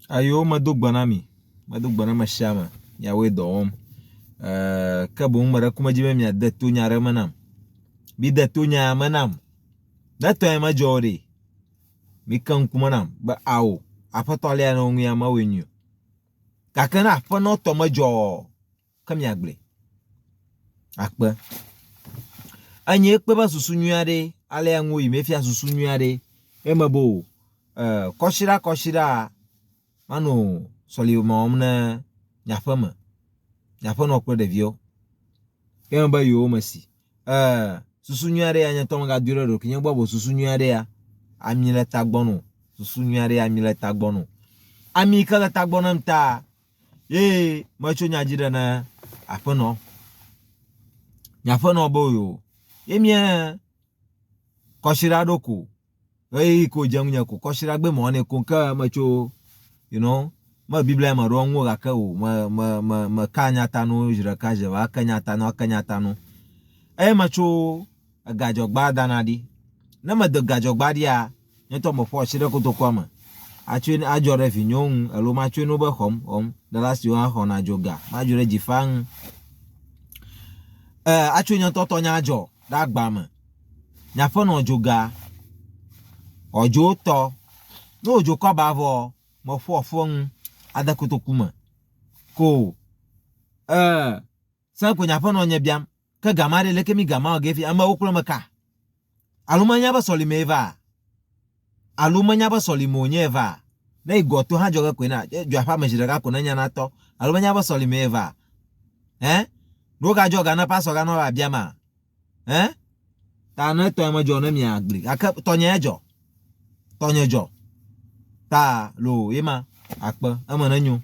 Ayo madugbanami madugbanama shama ya we dom kabung mara kuma jibe mi adatu nyare manam bi datu nya manam datu ya majori mi kan kuma nam ba awo apatole ya no ya ma wenyu kakana afa no to majo kam ya gble akpa anye kpe ba susu nyuade ale ya nwo yi mefia susu nyuade emabo koshira manu soli momna nyafama nyafano kpe devio emba yo masi susu nyuade ya nyatom ga dure ro kinye gbabo susu nyuade ya amile tagbonu susu nyuade ya amile tagbonu ami kala tagbonam ta macho nyajira na afano nyafano boyo emia koshira doku ko jamunya ko koshira gbe mo ne ko ka macho you know ma biblia ma ro nwo ga ka o ma kanya tanu jira ka je wa kanya tanu macho gajo gba danadi na ma de gajo gba dia nto mo fo shire ko to kwama achwe ajore vinyon alo ma chwe no be hom the last you ha na joga ma jure jifang achwe nyon toto nya ajo da gba ma nya fo no joga ojo to no ojo ko ba vo mo fo fon adakotokuma ko sa ko nya fo no nya biam ka gamare leke mi gama ogefi ama okuro maka alumanya ba solimeva alumanya ba solimoneva na igoto ha joga kwena jo afa mejira ka kona nya na to alumanya ba solimeva no ga joga na paso ga no ba biama ta na to ma jo na mi agli aka tonye jo ta lo ima akpa ama na nyu